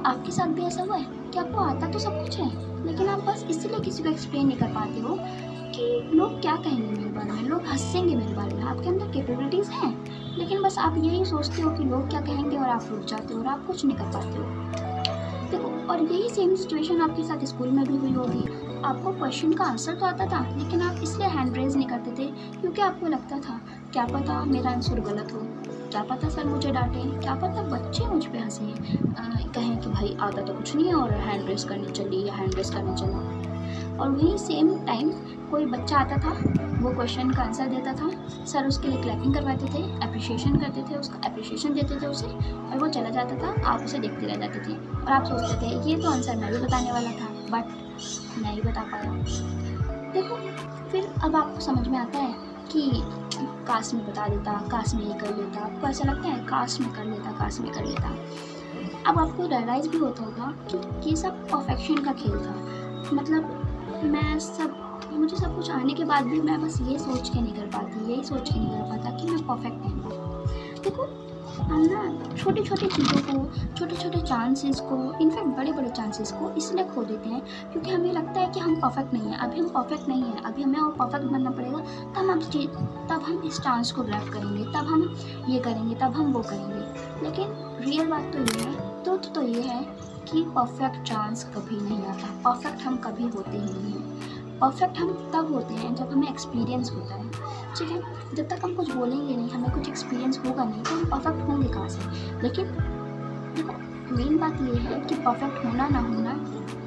आपके साथ भी ऐसा हुआ है कि आपको आता तो सब कुछ है, लेकिन आप बस इसलिए किसी को एक्सप्लेन नहीं कर पाते हो कि लोग क्या कहेंगे मेरे बारे में, लोग हँसेंगे मेरे बारे में। आपके अंदर कैपेबिलिटीज़ हैं, लेकिन बस आप यही सोचते हो कि लोग क्या कहेंगे और आप रुक जाते हो और आप कुछ नहीं कर पाते हो। देखो, और यही सेम सिचुएशन आपके साथ स्कूल में भी हुई होगी। आपको क्वेश्चन का आंसर तो आता था, लेकिन आप इसलिए हैंड रेज नहीं करते थे क्योंकि आपको लगता था क्या पता मेरा आंसर गलत हो, क्या पता सर मुझे डांटें, क्या पता बच्चे मुझ पे हंसें, कहें कि भाई आता तो कुछ नहीं है और हैंड रेज करनी चली या हैंड रेज करने चला। और वही सेम टाइम कोई बच्चा आता था, वो क्वेश्चन का आंसर देता था, सर उसके लिए क्लैपिंग करवाते थे, अप्रिशिएशन करते थे, उसका अप्रिशिएशन देते थे उसे, और वो चला जाता था, आप उसे देखते रह जाते थे और आप सोचते थे ये तो आंसर मैं भी बताने वाला था बट नहीं बता पाया। देखो, फिर अब आपको समझ में आता है कि काश में बता देता, काश में ये कर लेता। आपको ऐसा लगता है काश में कर लेता, काश में कर लेता। अब आपको रियलाइज़ भी होता होगा कि ये सब परफेक्शन का खेल था। मतलब मुझे सब कुछ आने के बाद भी मैं बस ये सोच के नहीं कर पाती, यही सोच के नहीं कर पाता कि मैं परफेक्ट नहीं हूँ। देखो, हम ना छोटी छोटी चीज़ों को, छोटे छोटे चांसेस को, इनफैक्ट बड़े बड़े चांसेस को इसलिए खो देते हैं क्योंकि हमें लगता है कि हम परफेक्ट नहीं हैं, अभी हम परफेक्ट नहीं हैं, अभी हमें और परफेक्ट बनना पड़ेगा, तब हम इस चांस को ग्रैब करेंगे, तब हम ये करेंगे, तब हम वो करेंगे। लेकिन रियल बात तो ये है, ट्रुथ तो ये है कि परफेक्ट चांस कभी नहीं आता, परफेक्ट हम कभी होते ही नहीं हैं। परफेक्ट हम तब होते हैं जब हमें एक्सपीरियंस होता है, ठीक है। जब तक हम कुछ बोलेंगे नहीं, हमें कुछ एक्सपीरियंस होगा नहीं, तो हम परफेक्ट होंगे कहाँ से। लेकिन देखो, मेन बात ये है कि परफेक्ट होना ना होना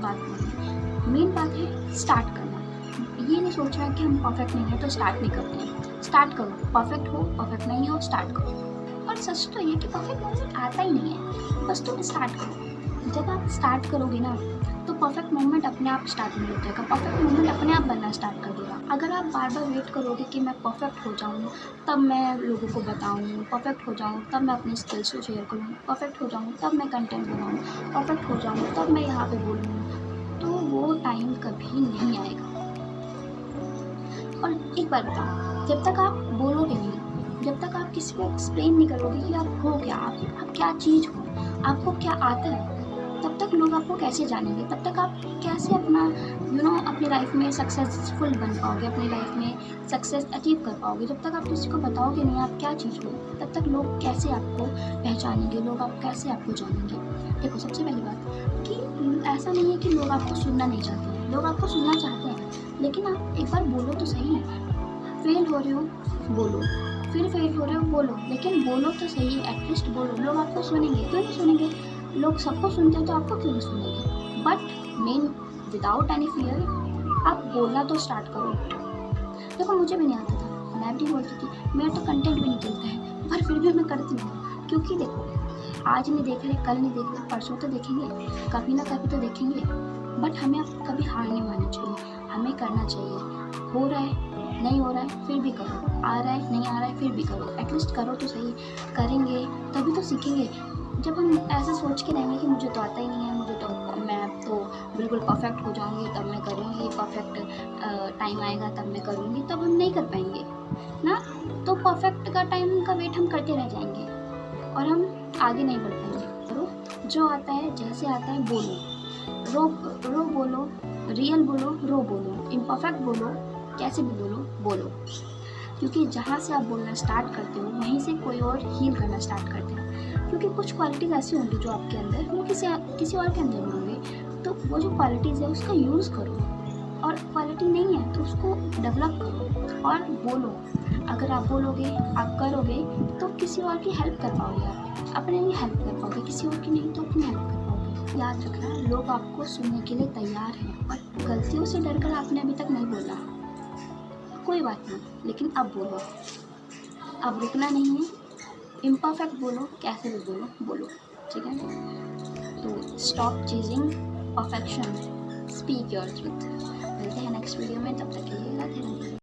बात नहीं है, मेन बात है स्टार्ट करना। ये नहीं सोच रहा कि हम परफेक्ट नहीं है तो स्टार्ट नहीं करते हैं। स्टार्ट करो, परफेक्ट हो परफेक्ट नहीं हो स्टार्ट करो। और सच तो ये कि परफेक्ट मोमेंट आता ही नहीं है, बस तुम स्टार्ट करो। जब आप स्टार्ट करोगे ना तो परफेक्ट मोमेंट अपने आप स्टार्ट नहीं हो जाएगा, परफेक्ट मोमेंट अपने आप बनना स्टार्ट कर देगा। अगर आप बार बार वेट करोगे कि मैं परफेक्ट हो जाऊँ तब मैं लोगों को बताऊँ, परफेक्ट हो जाऊँ तब मैं अपने स्किल्स को शेयर करूँ, परफेक्ट हो जाऊँ तब मैं कंटेंट बनाऊँ, परफेक्ट हो जाऊँ तब मैं यहाँ पे बोलूँ, तो वो टाइम कभी नहीं आएगा। और एक बार बताओ, जब तक आप बोलोगे नहीं, जब तक आप किसी को एक्सप्लेन नहीं करोगे कि आप हो क्या, आप क्या चीज़ हो, आपको क्या आता है, तब तक लोग आपको कैसे जानेंगे, तब तक आप कैसे अपना अपनी लाइफ में सक्सेसफुल बन पाओगे, अपनी लाइफ में सक्सेस अचीव कर पाओगे। जब तक आप किसी को बताओगे नहीं आप क्या चीज़ हो, तब तक लोग कैसे आपको पहचानेंगे, लोग आप कैसे आपको जानेंगे। देखो, सबसे पहली बात कि ऐसा नहीं है कि लोग आपको सुनना नहीं चाहते हैं, लोग आपको सुनना चाहते हैं, लेकिन आप एक बार बोलो तो सही है। फेल हो रहे हो बोलो, फिर फेल हो रहे हो बोलो, लेकिन बोलो तो सही, एटलीस्ट बोलो। लोग आपको सुनेंगे, क्यों नहीं सुनेंगे, लोग सबको सुनते हैं तो आपको क्यों नहीं सुनेंगे। But main without any fear आप बोलना तो स्टार्ट करो। देखो, मुझे भी नहीं आता था, मैं भी बोलती थी, मेरा तो कंटेंट भी नहीं चलता है, पर फिर भी मैं करती हूँ क्योंकि देखो, आज नहीं देख रहे, कल नहीं देख रहे, परसों तो देखेंगे, कभी ना कभी तो देखेंगे। बट हमें अब कभी हार नहीं माननी चाहिए, हमें करना चाहिए। हो रहा है नहीं हो रहा है फिर भी करो, आ रहा है नहीं आ रहा है फिर भी करो, एटलीस्ट करो तो सही। करेंगे तभी तो सीखेंगे। जब हम ऐसे सोच के रहेंगे कि मुझे तो आता ही नहीं है, मैं तो बिल्कुल परफेक्ट हो जाऊंगी तब मैं करूँगी, परफेक्ट टाइम आएगा तब मैं करूँगी, तब हम नहीं कर पाएंगे ना। तो परफेक्ट का टाइम का वेट हम करते रह जाएंगे और हम आगे नहीं बढ़ पाएंगे। करो, जो आता है जैसे आता है बोलो, रो बोलो, रियल बोलो, रो बोलो, इम्परफेक्ट बोलो, कैसे भी बोलो बोलो। क्योंकि जहाँ से आप बोलना स्टार्ट करते हो वहीं से कोई और हील करना स्टार्ट करते हैं। क्योंकि कुछ क्वालिटीज़ ऐसी होंगी जो आपके अंदर वो किसी और के अंदर होंगे, तो वो जो क्वालिटीज़ है उसका यूज़ करो, और क्वालिटी नहीं है तो उसको डेवलप करो और बोलो। अगर आप बोलोगे, आप करोगे, तो किसी और की हेल्प कर पाओगे, आप अपने लिए हेल्प कर पाओगे, किसी और की नहीं तो अपनी हेल्प कर पाओगे। याद रखना, लोग आपको सुनने के लिए तैयार हैं, पर गलतियों से डरकर आपने अभी तक नहीं बोला, कोई बात नहीं, लेकिन अब बोलो, अब रुकना नहीं है। इम्परफेक्ट बोलो, कैसे भी बोलो बोलो, ठीक है। तो stop chasing perfection, speak your truth. मिलते हैं नेक्स्ट वीडियो में, तब तक के लिए राधे राधे।